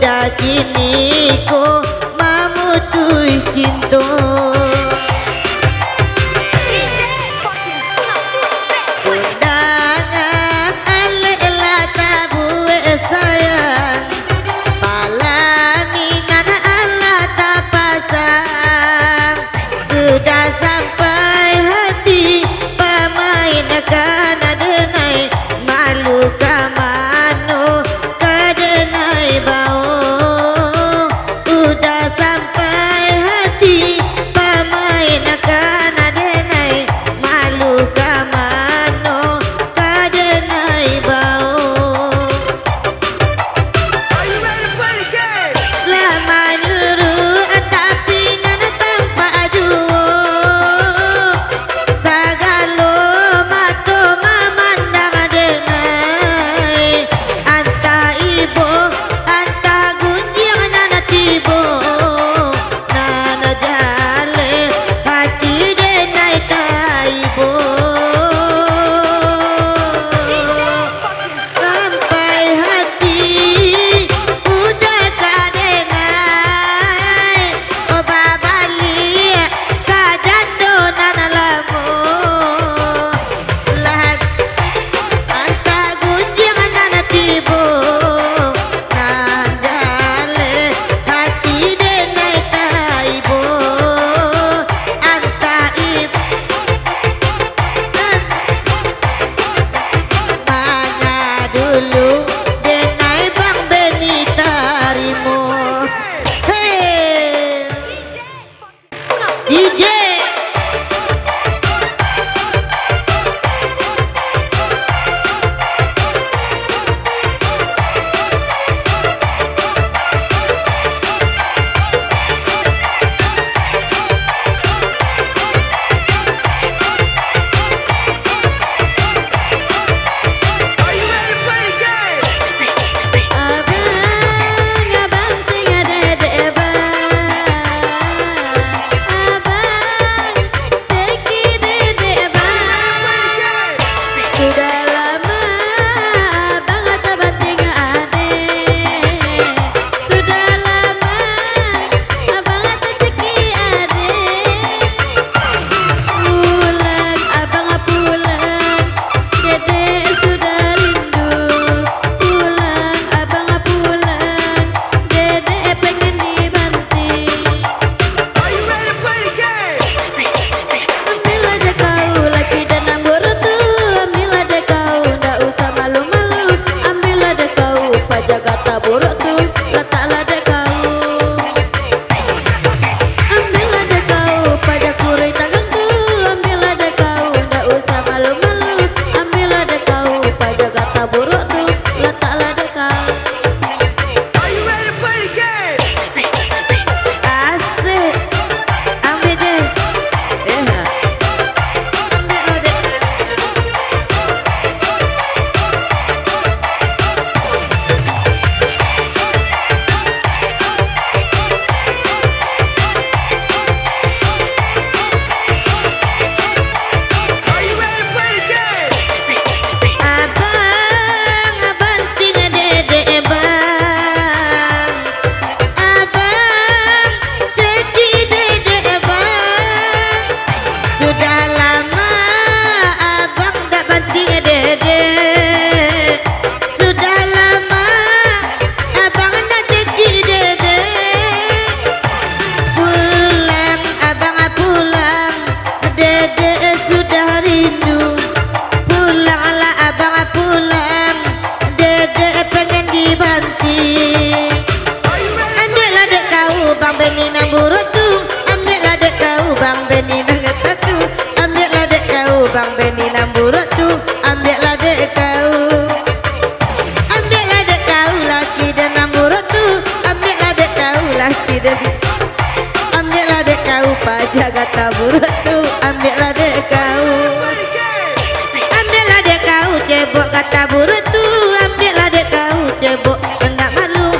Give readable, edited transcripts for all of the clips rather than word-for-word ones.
udah kini ko mamutui cinta. Undangan alela tabue sayang, palaminan ala tak pasang. Sudah sampai hati pemain akan adenai malu kamano kadenai bau. Udah sampai hati pemain akan adenai malu kamano kadenai bau. Lama nyuruh tapi nana tanpa ajuo, sagalo mato mamandang adenai. Anta ibo anta gunjing nana tibo, nana jale hati denai taibo. Sampai hati udah kadenai, oba balik kajando nana lamo. Lahat anta gunjing nana tibo, nan jale hati denai taibo. Anta ibu mana dulu denai Bang Beni tarimo. Hey DJ abang tinggal dede bang, abang ceki dede bang. Sudah lama abang tak banting ade, sudah lama abang tak ceki ade. Pulang abang pulang, dede sudah rindu. Pulang abang pulang, dede pengen dibanting. Ambil aja kau laki dan ambur tu, ambil aja kau ndak usah malu-malu. Ambil aja kau pajaga tabur tu, letaklah aja kau. Ambil aja kau pada kurai tangan tu, ambil aja kau ndak usah malu-malu. Ambil aja kau pajaga tabur tu, letaklah aja kau. Asik, ambil deh. Ambil deh. Abang tinggal dede bang, abang ceki dede bang. Sudah lama abang tak banting dede, sudah lama abang tak ceki dede. Pulang abang pulang, dede sudah rindu. Pulanglah abang pulang, dede pengen dibanting. Ambillah dek kau Bang Beni nang buruk tu, ambillah dek kau Bang Beni nang kata tu, ambillah dek kau Bang Beni nang buruk tu, ambillah dek kau. Ambillah dek kau laki dan nang buruk tu, ambillah dek kau laki dan. Ambillah dek kau pajaga tabur tu, ambillah dek kau. Ambillah dek kau cebok kata buruk tu, ambillah dek kau cebok hendak malu.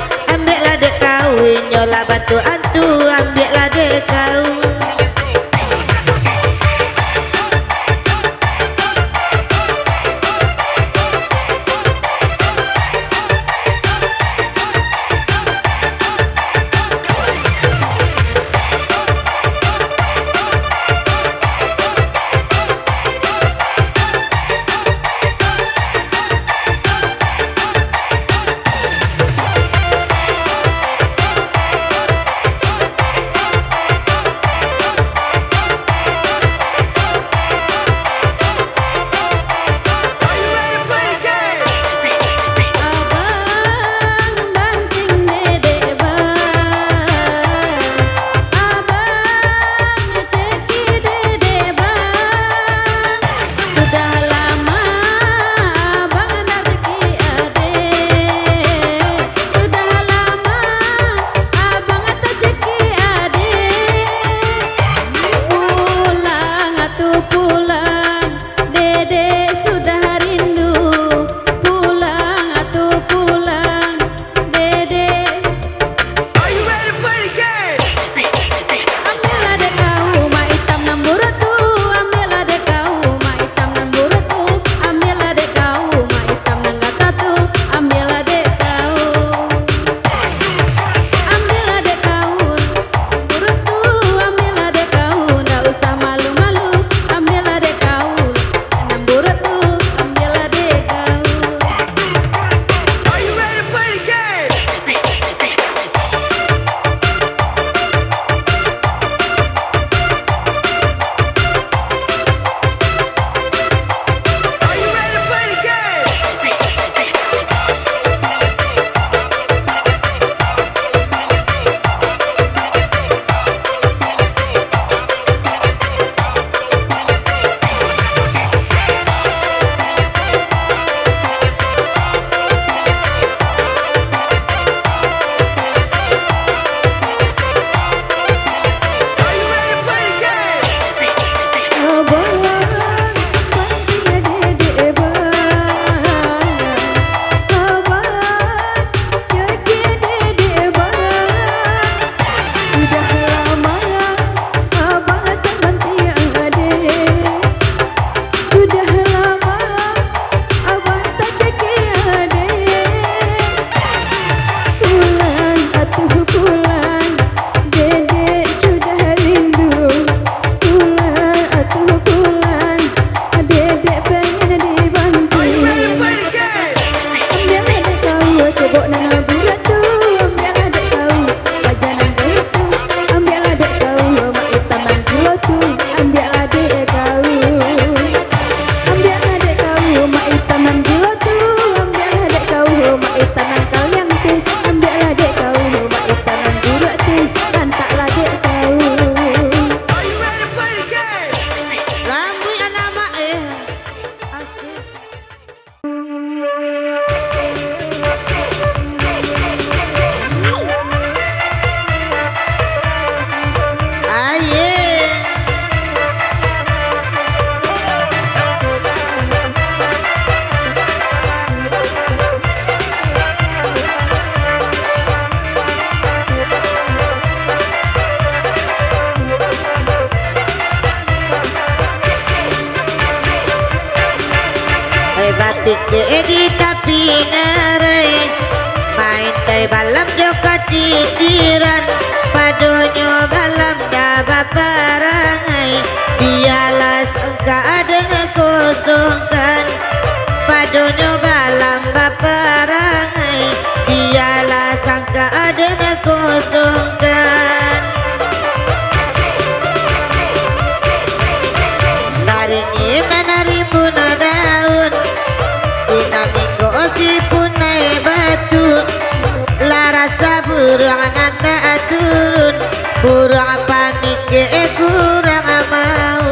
rasa burung nanda turun, burung pamit ke kurang mau.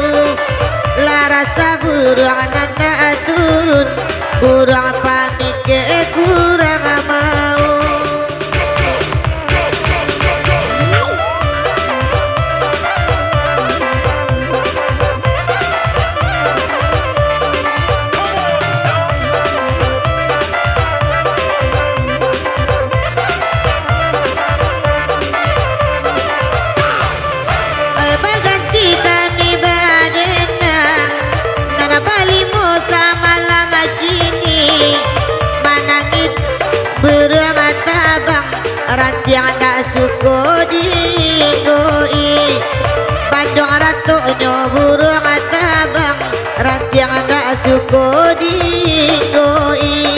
La rasa burung nanda turun, burung pamit ke kurang mau. Rantiang tak suko digoi, Bandung ratu nyo burung tabang, rantiang tak suko digoi.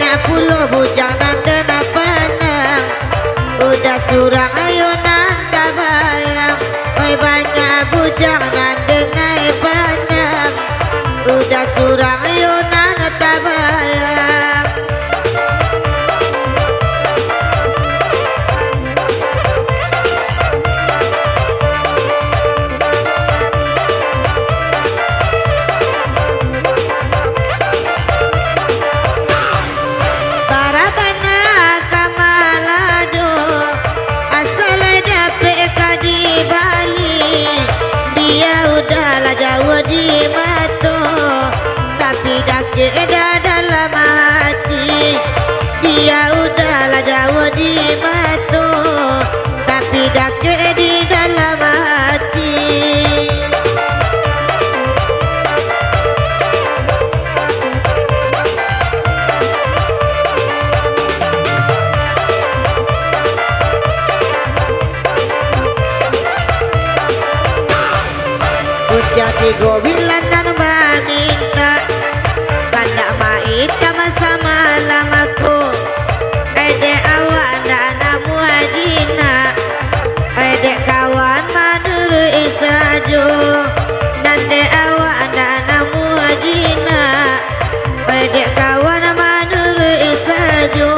banyak pulau bujang dan dena pandang. Udah surang ayo nanta bayang. Oi banyak bujang dan dena pandang. Udah surang ayo nanta bayang. Jauh di mata tapi dah keeda dalam hati. Dia udahlah jauh di mata tapi dah keeda dalam hati. Jadi gobilan dan meminta kandak maita masa malam aku. Ede awak ndak namu hajina. Ede kawan manuru isajo. Nande awak ndak namu hajina. Ede kawan manuru isajo.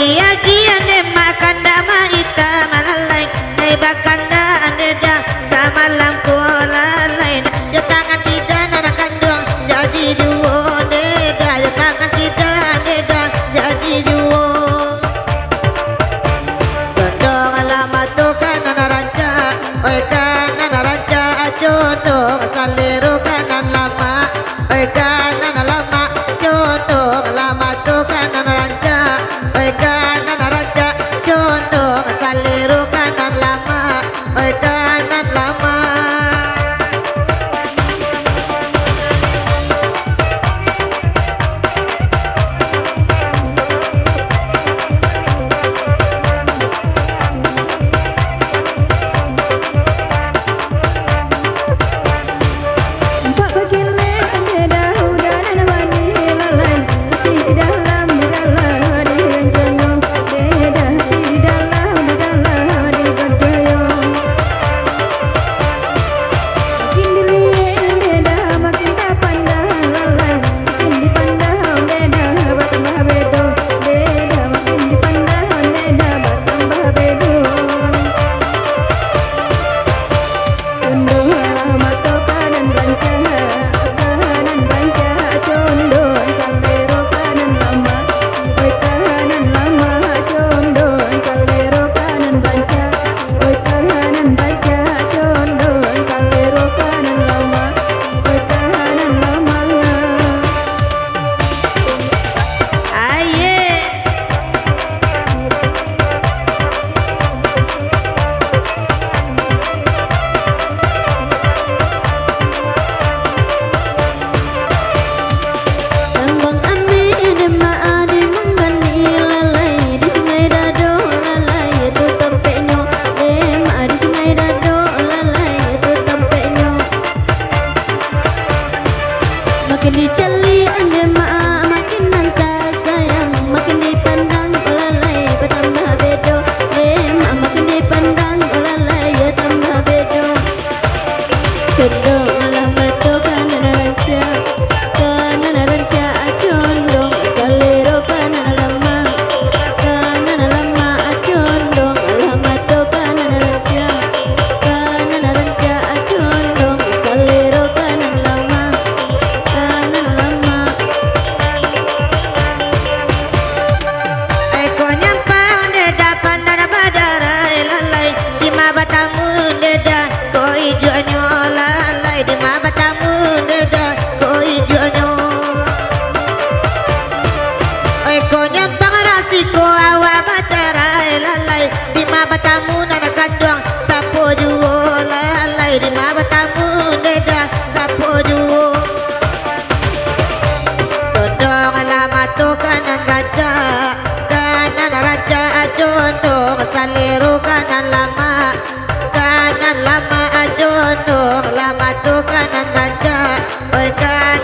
Dia kian makan dama ita malalai. Hai bakanda andeda sama lampu lain. Ya tangan tidak nana kandung jadi duo deda. Ya tangan tidak deda jadi duo. Condong lama tu kanan ranca. Oi kanan ranca condong saliru kanan lama. Oi kanan lama condong lama tu kanan ranca. Oi kanan raja condong saliru kanan lama. Oi kanan lama.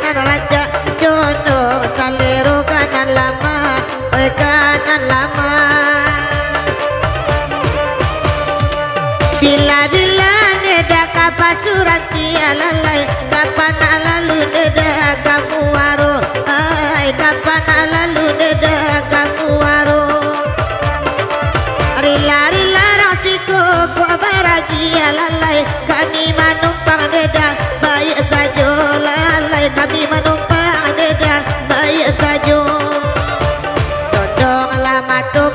kanan raja jono salero kanan lama kanan lama bila neda kapasuranti alalai kapan lalu neda kamu waro hai kapan lalu neda kamu waro rila rasiko ku baragi alalai kami manumpang neda baik saja lalai kami manumpang neda baik saja condong lama tu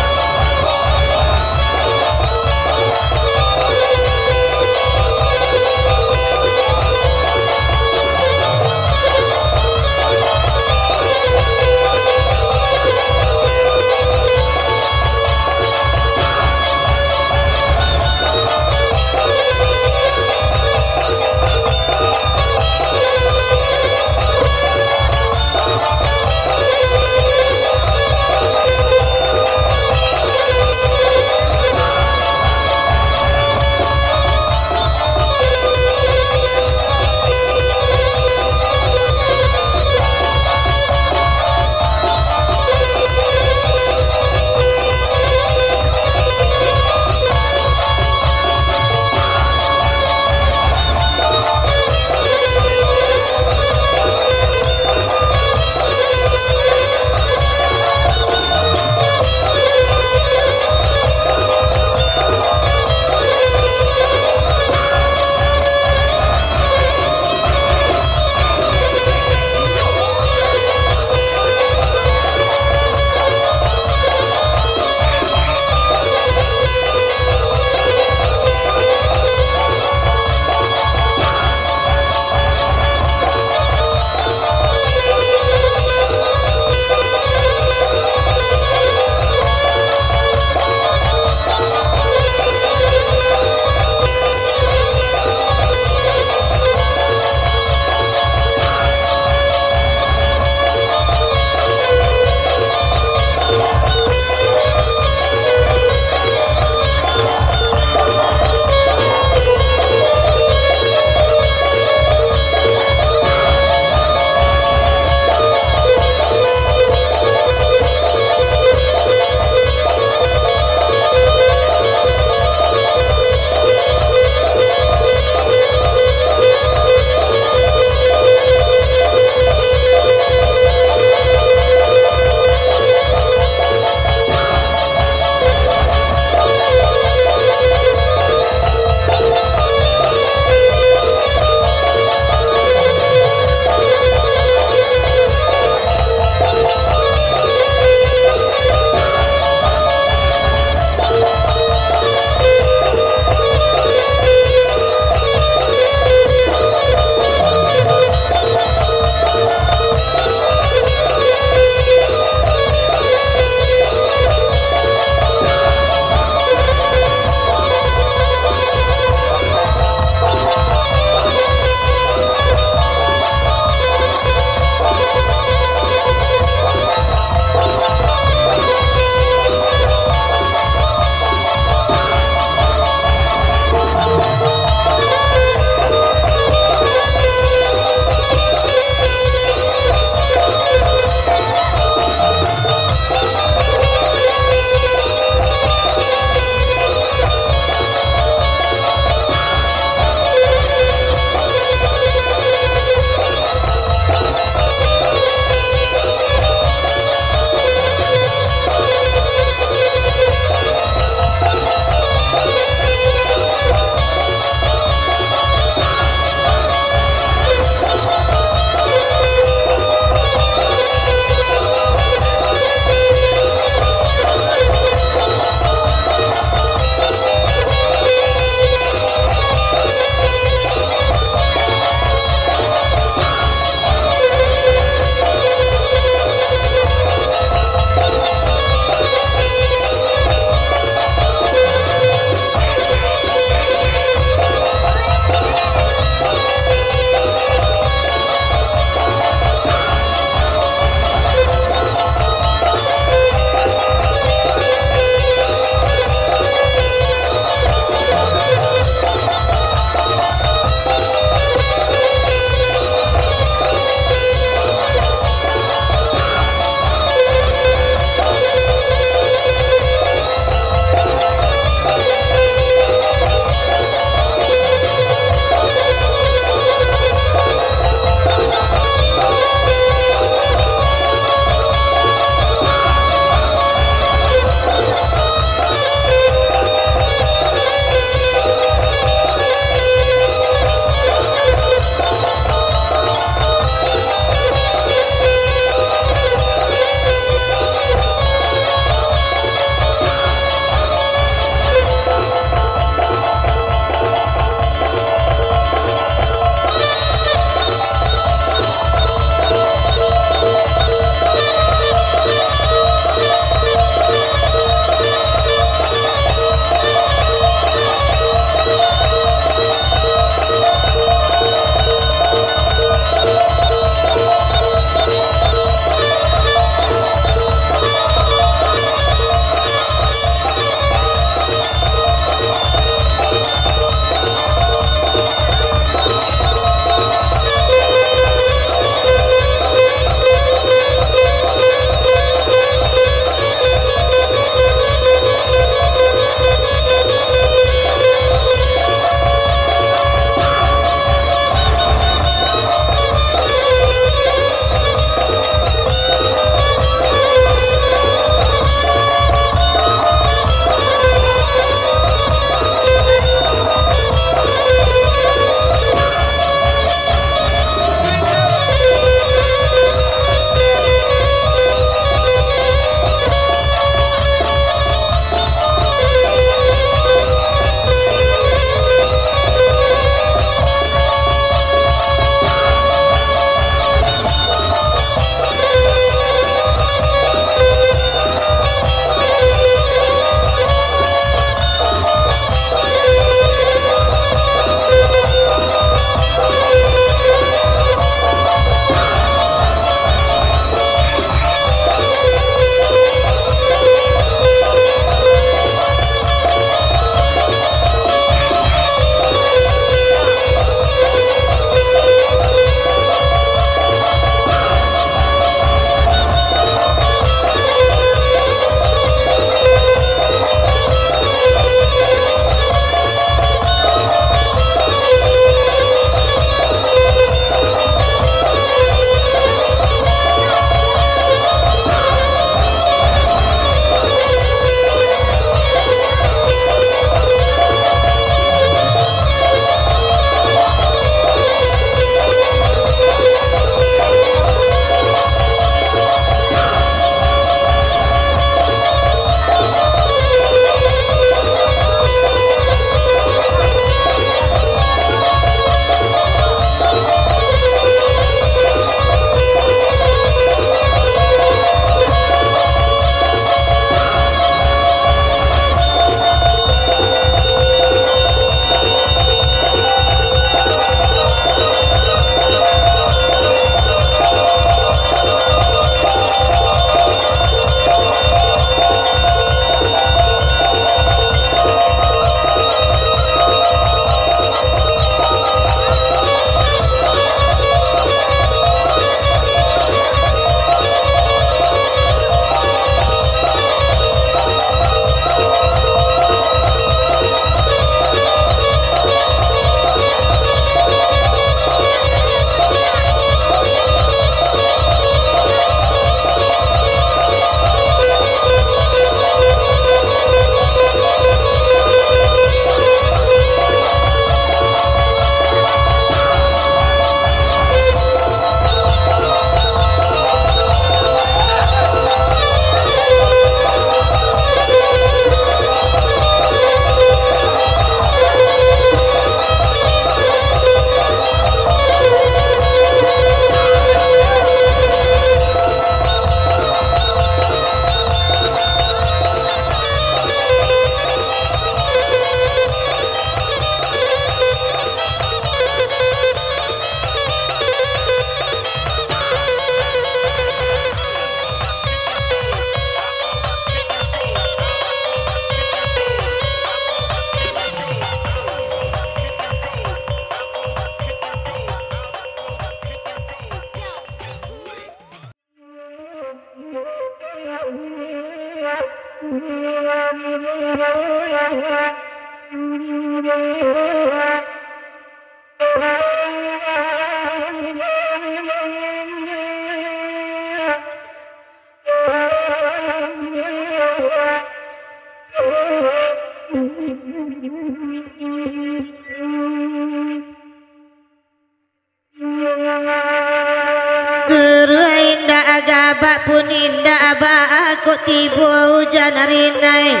Agabak pun indah abah aku tiba hujan rinai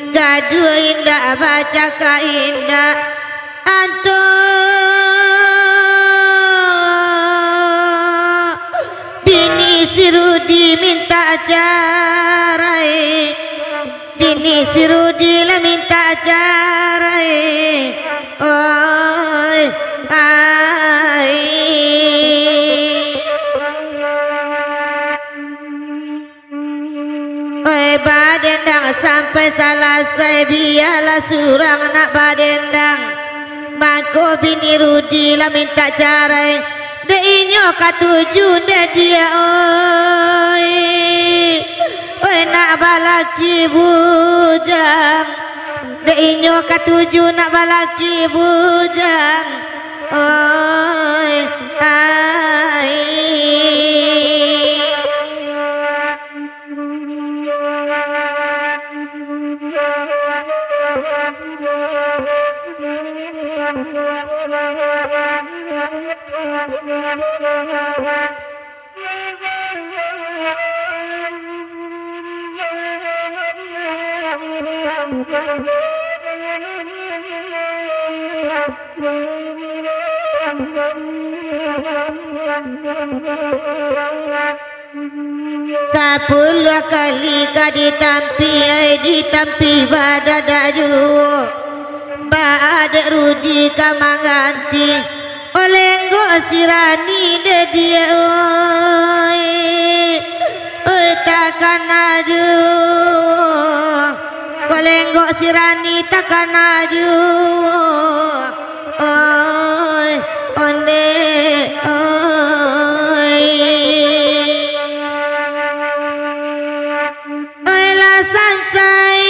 gaduh indah baca ka indah anto bini si Rudi minta cerai bini si Rudi lah minta cerai oi ai badendang sampai selesai biarlah surang nak badendang mako bini Rudi lah minta cerai de inyo katuju de dia oi oi nak balaki bujang de inyo katuju nak balaki bujang oi ai Sepuluh kali ka ditampi badadaju badek Rudi ka manganti olenggo sirani de dia oi oi takkan aju olenggo sirani takkan aju oi onde oi oi la sansai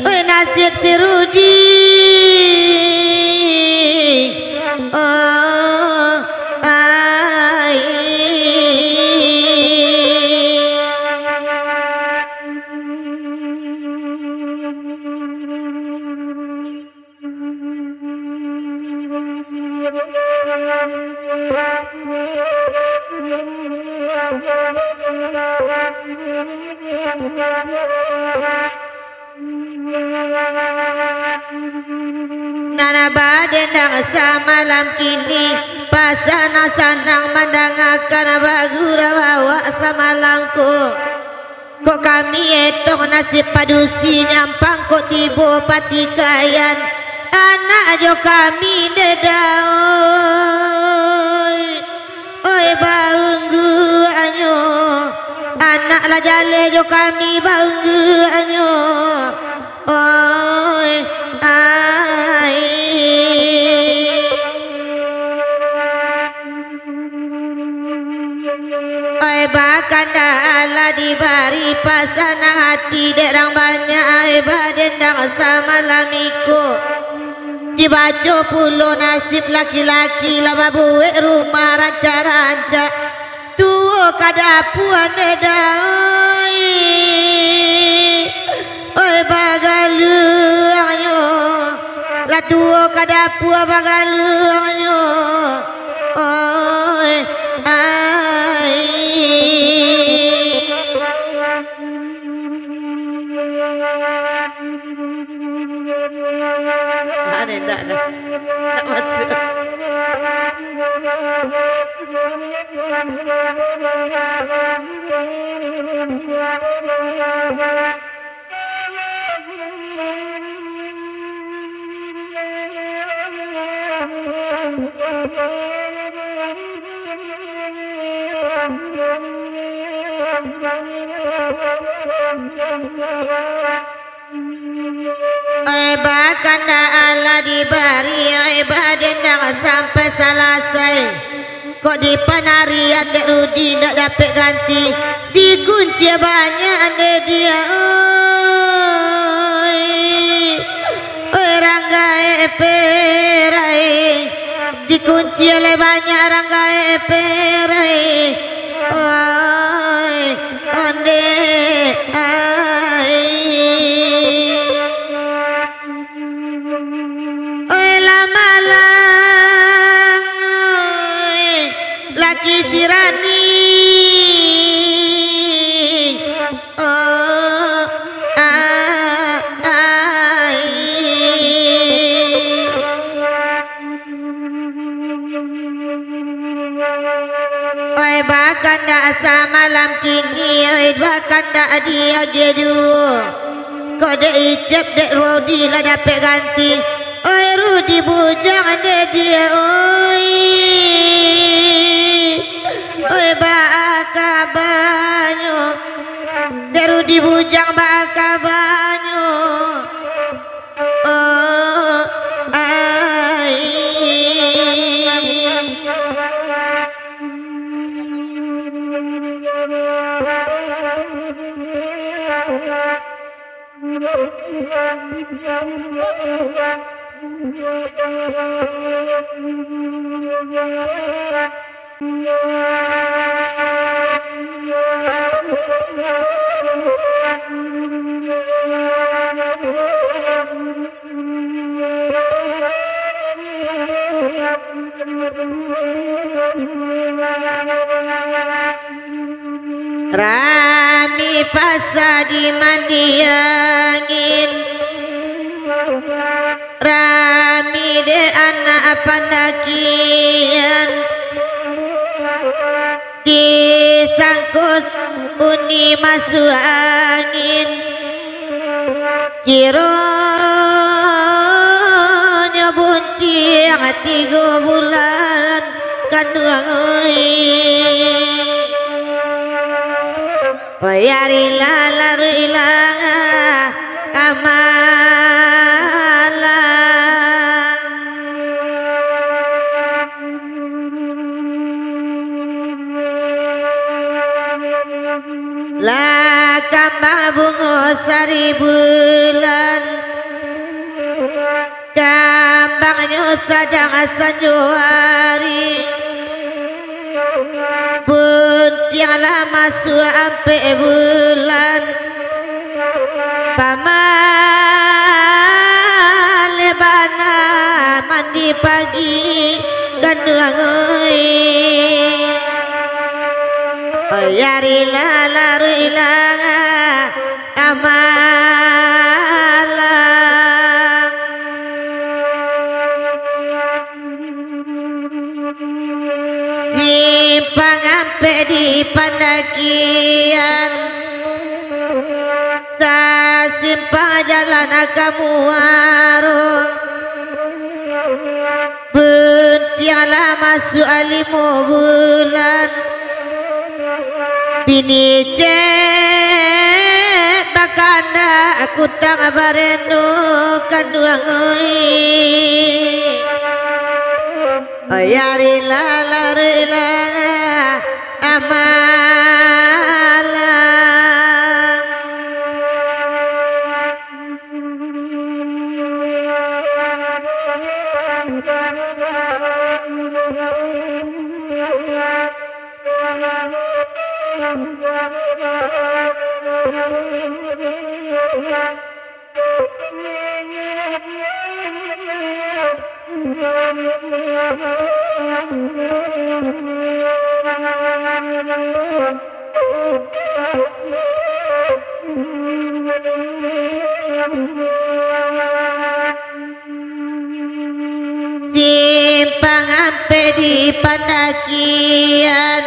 oi nasib si Rudi Nana badendang samalam kini pasana sanang mendengarkan bagura bawa samalamku kok kami etong nasib padusi nyampang kok tibo patikayan anak jo kami dedaoi oi baunggu anyo anak lah jale jo kami baunggu anyo oi ai oi bakanda ala dibari pasana hati derang banyak oi badendang sama lamiku dibaca pulo nasib laki-laki laba buik rumah ranca-ranca tuo kadapuan dedai oi bagalu anyo la tuo kadapua bagalu anyo oi ai aneh tak masuk bakanda ala dibari badendang sampai selesai kok di penarian dek Rudi ndak dapat ganti, dikunci banyak dek dia. Rangga perai dikunci oleh banyak Rangga perai. Onde lamalang laki sirani. Bahkan dak malam kini, bahkan dak dia gitu. Kok dek icap dek Rudi lah dapat ganti. Oi Rudi bujang dek dia. Oi baka banyu dek Rudi bujang baka banyu. Rami pasa di mandi angin, Rami de anak pandakian, disangkut uni masuk angin, kiranya bunting 3 bulan kandung. Bayari lalu ilang amalan. La kambang bunga sari bulan, kambangnya sadang sanjuari. Buntianglah masuk sampai bulan, pamalebana mandi pagi kandung. Yari lalu ilang amalan. Simpang ampe di pandakian, simpang jalan kamu warung. Buntianglah masuk 5 bulan, bini cek bakanda aku tak barendo kandung. Yari lalu amalan. Simpang ampe di pandakian,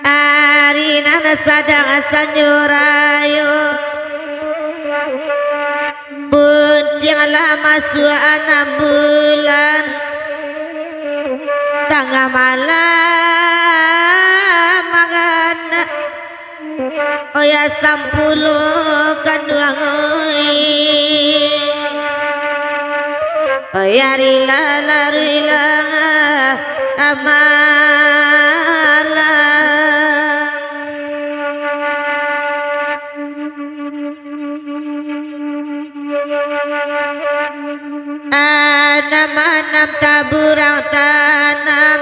arinana sadang sanjurayo. Buntianglah masuk 6 bulan, tengah malam magana. Oh ya 10 kandung. Bayarila larila amala anam-anam taburang tanam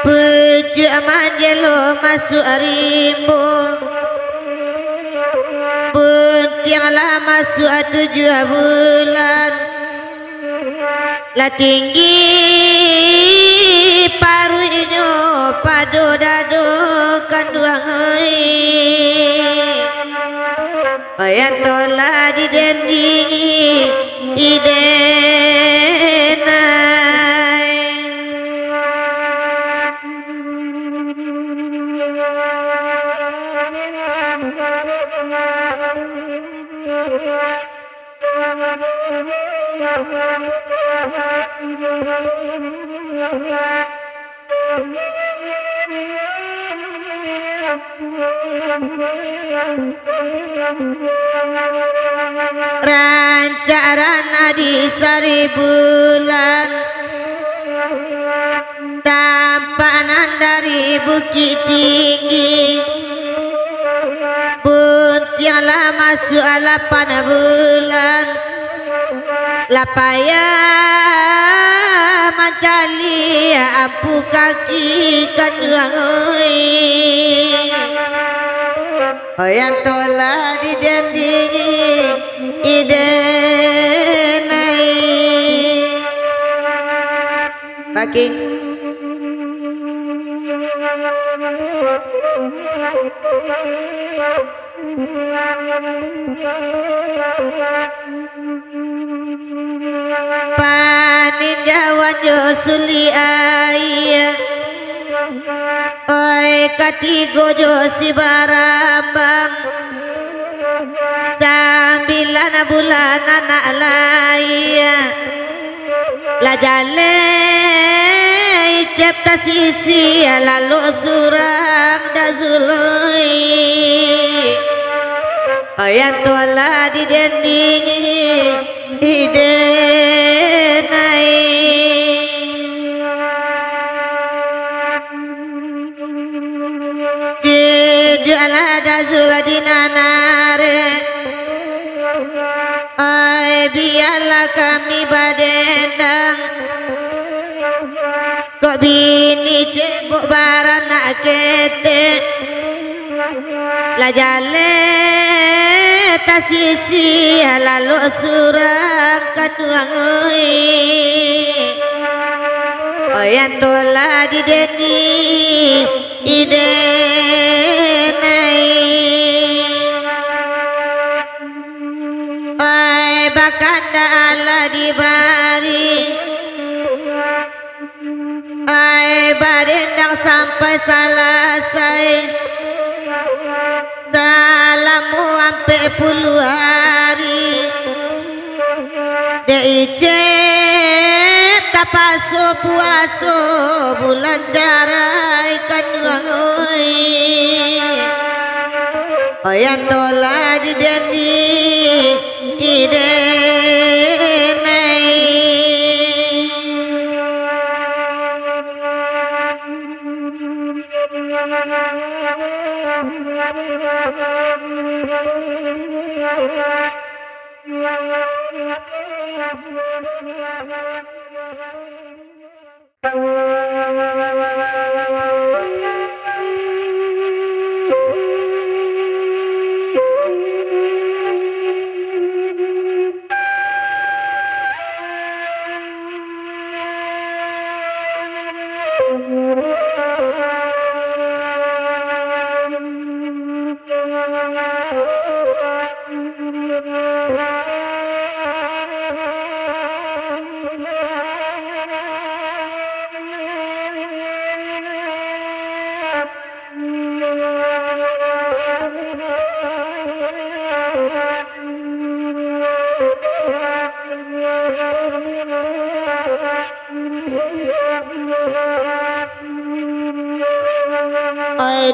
Pucu manjelo masuk rimbun Buntianglah masuk 7 bulan La tinggi paruinyo pado dado kanduang Bayan tola di dendingi idenai Rancaran di sari bulan Tampanan dari bukit tinggi Buntianglah masuk 8 bulan Lapaya mancali ampu kaki kanduang Hoyan tola di dendingi idenai Baki Paninjauan Josuli ayah Oi katigo Josi barambang 9 bulan anak laya La jale cipta sisi lalu suram dazuloi Oyan tola di dendingi idenai Dijualah dazul dinanare Ay biarlah kami badendang Kok bini cebok baranak ketek La jale tasisi lalu suram kaduang Oyan tola di deni idenai Oi bakanda ala di bari Oi badendang sampai selesai Salamu ampe 10 hari Deicep tapaso puaso bulan jarai kanduang Oyan tola di deni idenai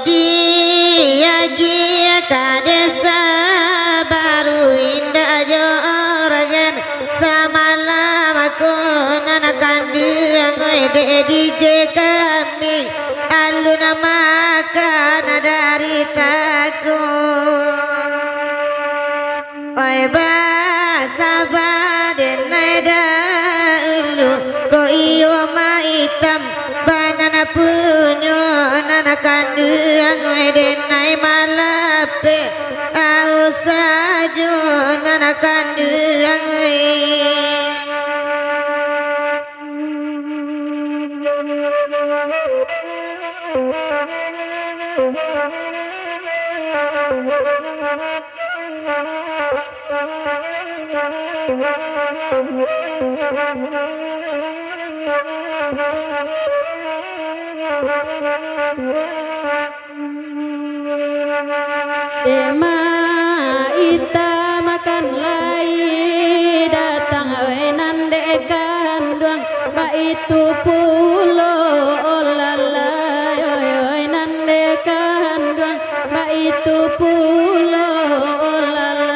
Dia gia kadesa baru indah jorgen sama DJ kami aluna makan dari takut oi basa baden naida ulu ko iyo maitam banana punyo nana kanduang oi denai malape au sajo nana kanduang oi Dema ita makan lai datang wenan dekan duang ba itu pulo olala oi nan dekan duang ba itu pulo olala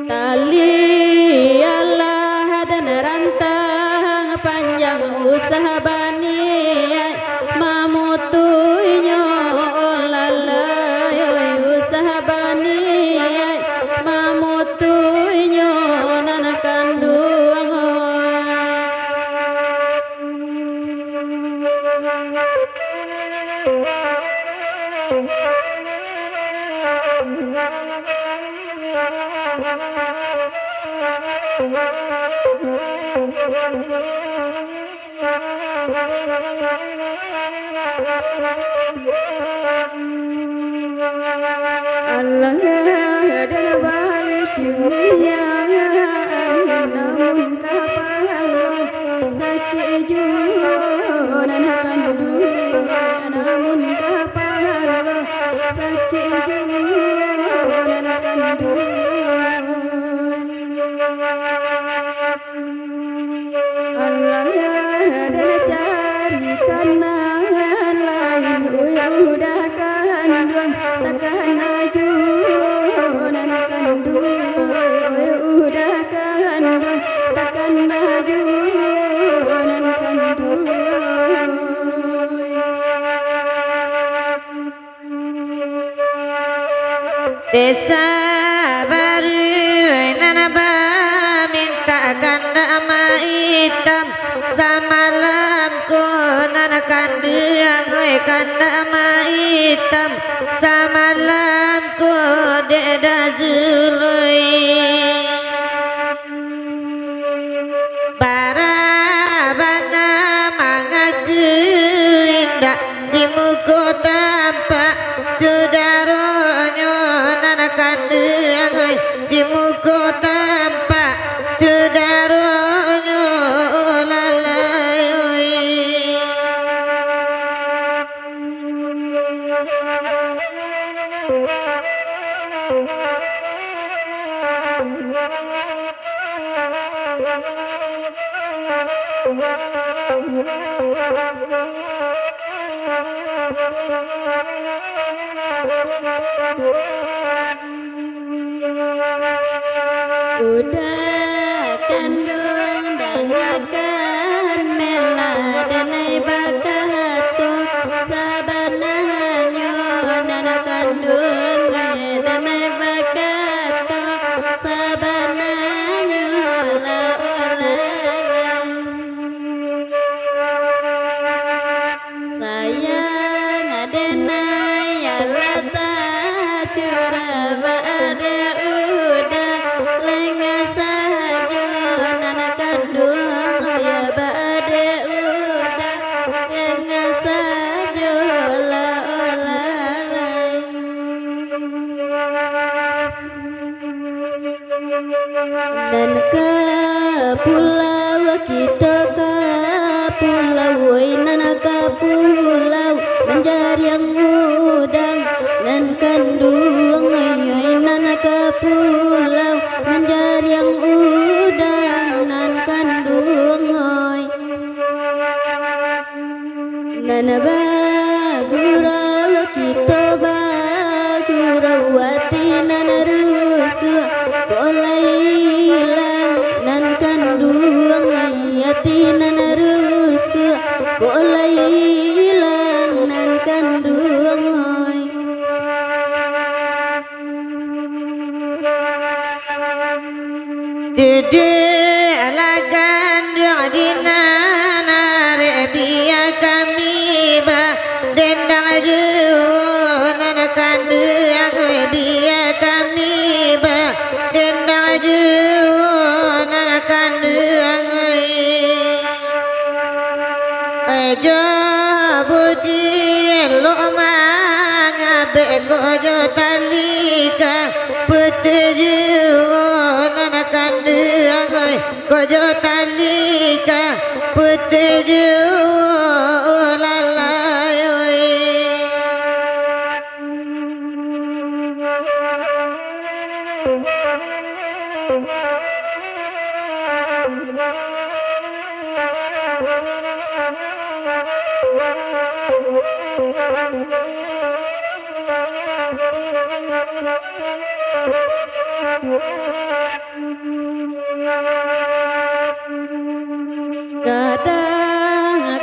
tali Allah dan rantang panjang usaha bani mamutuinyo olala usaha bani mamutuinyo nana kanduang Allah dan balik ciumnya namun kapalang sakit juga namun kapalang sakit juga Allah dan cari kenangan lain udah kandung takkan aju dan kandung udah kandung takkan aju dan kandung desa baru nana ba minta kanda hitam samalam ko nana kanduang oi kanda hitam samalam ko deda zuloi barabana mangaku indah di muku tampak tudaronyo nana kanduang oi di muku tampak tudaronyo lalai oi udah kandung dangakan mela danai bakatu sabananyo nana kandung danai bakatu sabananyo la sayang adenai alata curaba ade udah lenga saja nana kandung ya bade udah lenga saja la dan ke pulau kita ke pulau nana ke pulau menjadi yang udang dan kandung nana ke pulau menjadi yang udang dan kandung nana bagura kita bagurawati nana rusu bolailan nan kanduang ayatinan rusu bolailan nan kanduang oi dede alagan dina nare biya kami ba dendang junan kanduang biya kami ba dendang junan kanduang jo budi lo manga be gojo talika putuju nan kanduang gojo talika putuju lalai Gadang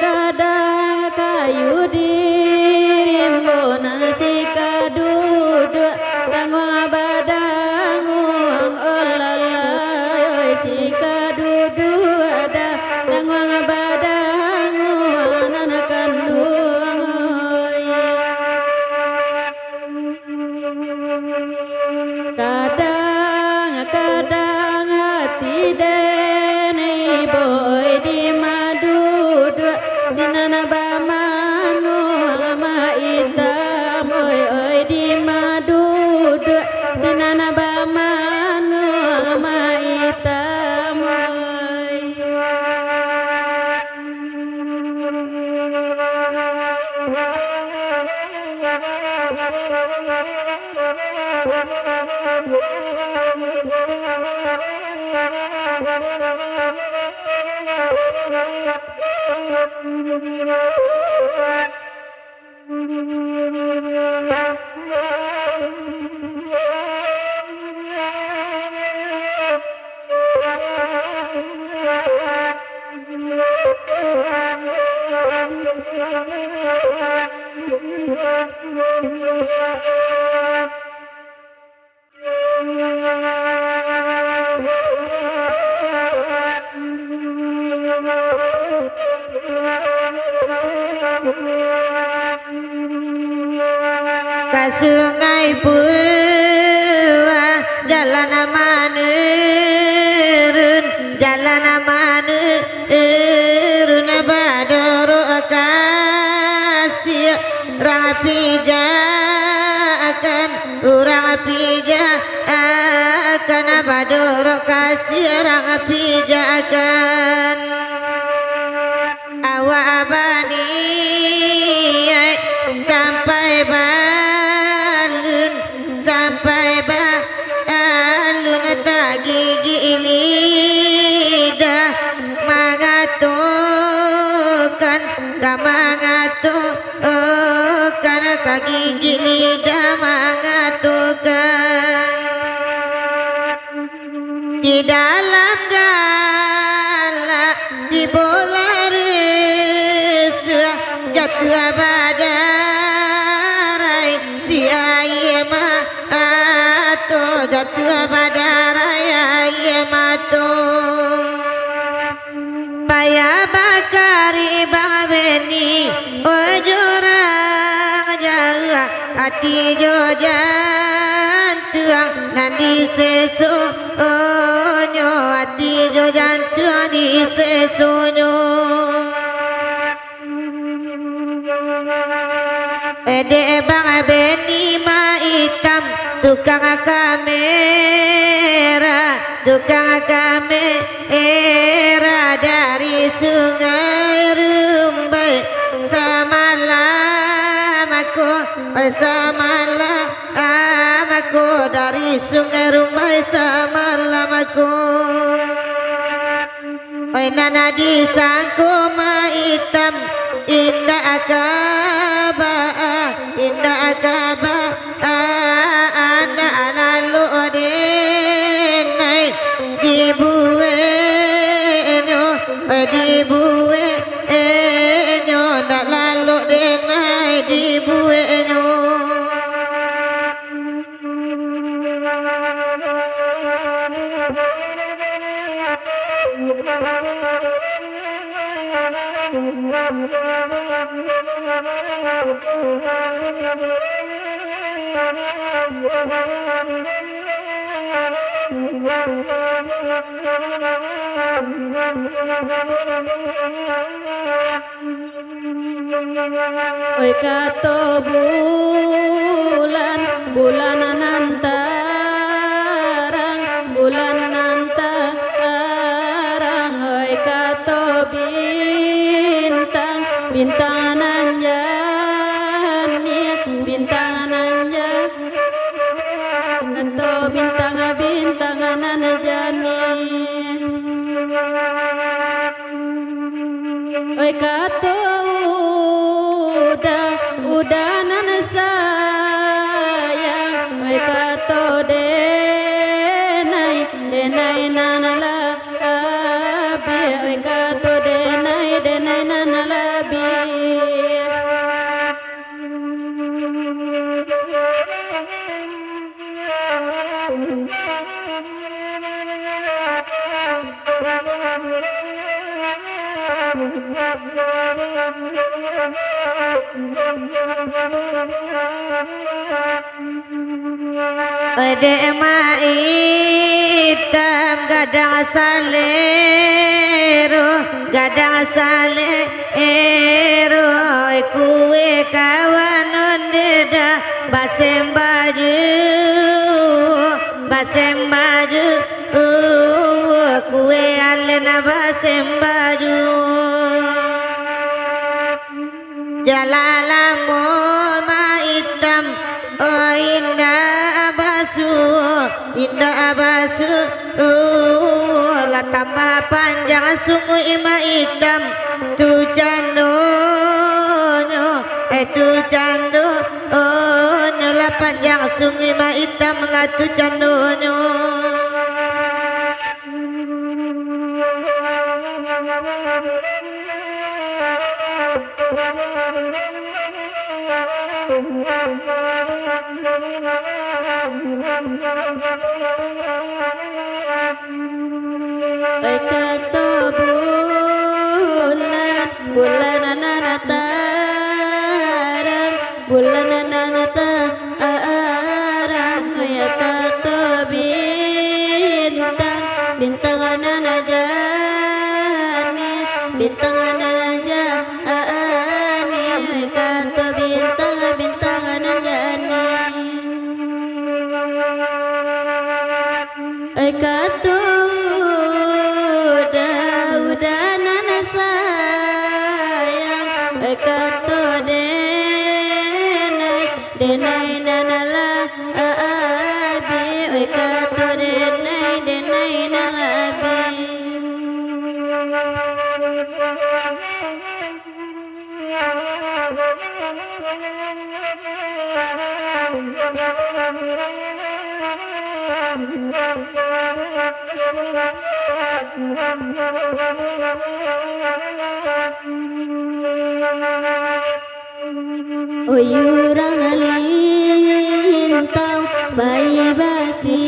kayu dirimbo nasi kadudu tangwa badanguang olalai si kadudu ada tangwa badanguang anakan duang kadang hati dene boy di madudu sinana bamanu ama itam oi di madudu sinana bamanu ama itam ke sungai Pua jalan manurun jalan manurun badoro kasih rapi akan urang pija akan badoro kasih rapi akan awak abani sampai balun sampai balun tak gigi lidah mengatukan kamangatukan kaki gigi lidah mengatukan di dalam galak di bola resuh jatuh badarai si ayema ato jatuh badarai ayema ato payah bakari babeni ojorang jaga hati jojan tuang nandi seso onyo hati jojan tuang di sesonyo ede bang beni ma hitam tukang kamera dari sungai Rumbai semalam aku dari sungai Rumbai semalam aku oi nana di sangku ma hitam indah akaba anak lalu den buwe nyo nak lalu denai di buwe nyo Oi kato bulan nantarang oi kato bintang nanjani bintang kato bintang nanjani oi kato udanan sayang oi kato denai nanalabi oi kato denai nanalabi Dek mak hitam gadang salero kue kawan ondeda basem baju kue alena basem baju jalalamu mak hitam oh indah abasu la tambah panjang sungguh ima hitam tu candonya la panjang sungguh ima hitam la tu candonya kato bulan nantarang ya kato bintang nanajani bintang nanajani kato bintang nanajani kato udanan sayang kato denai nanala abi kato denai nalabi Oyurang lintang bayi basi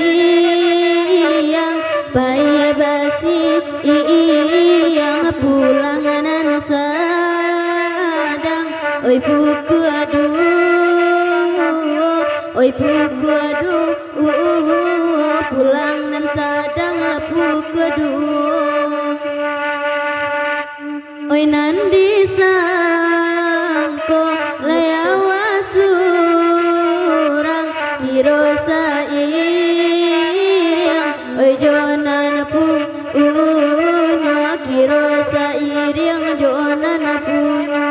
yang pulangan sadang oi puku aduh pulang dan sadang puku aduh oi nandi sangko leawa surang hirosa iriang oi jonan puno kirosa iriang jonan puno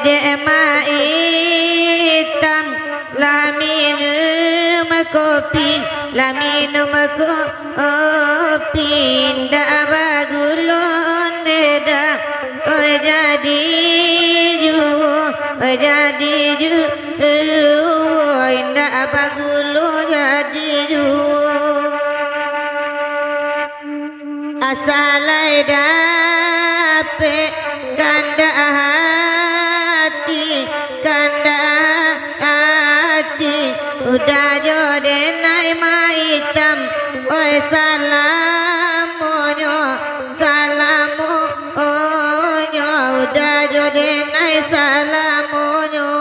Dek mak hitam lah minum kopi la minum kopi ndak bagulon dah jadi ju ndak bagulon jadi ju asalai dapet kanda hati udah jodenai maitam oi salamonyo udah jodenai salamonyo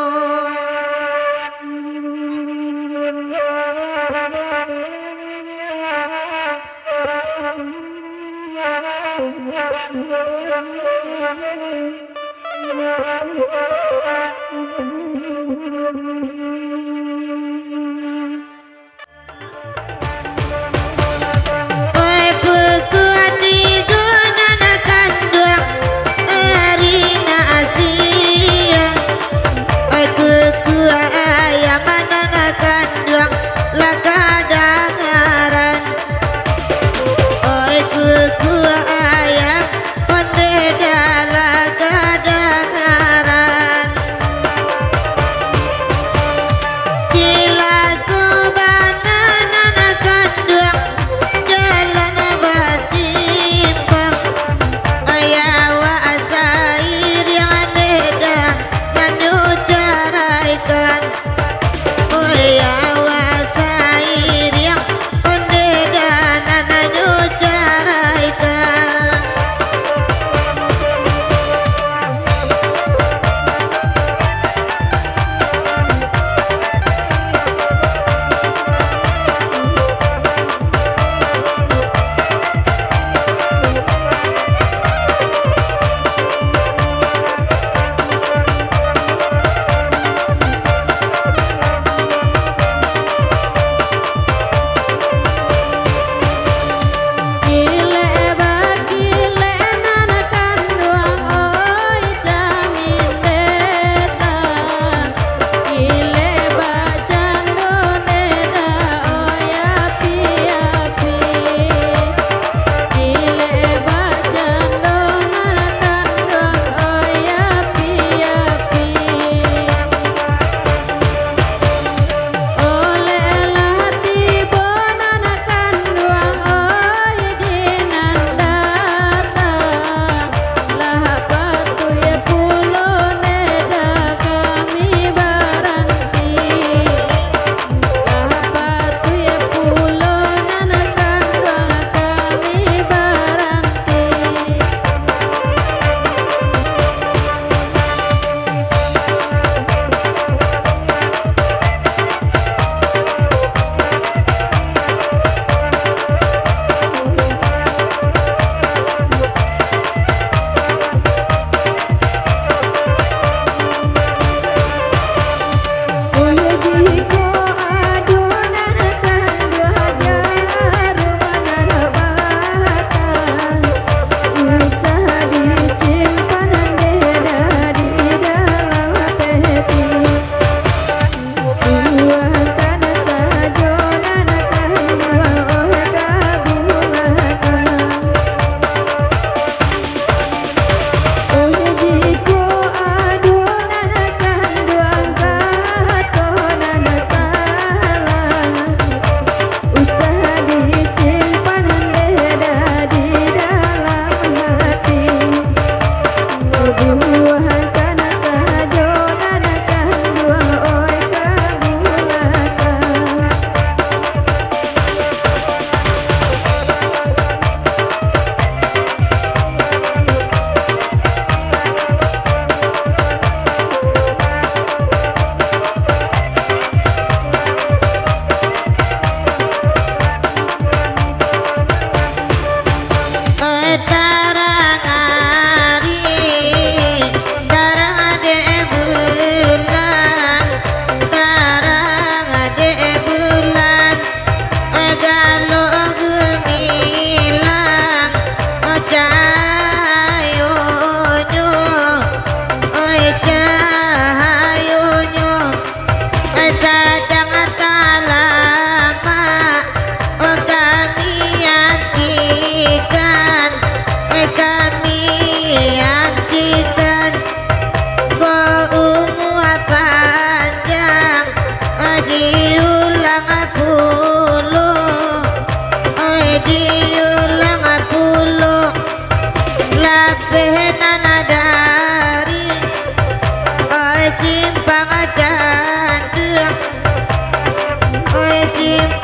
Dim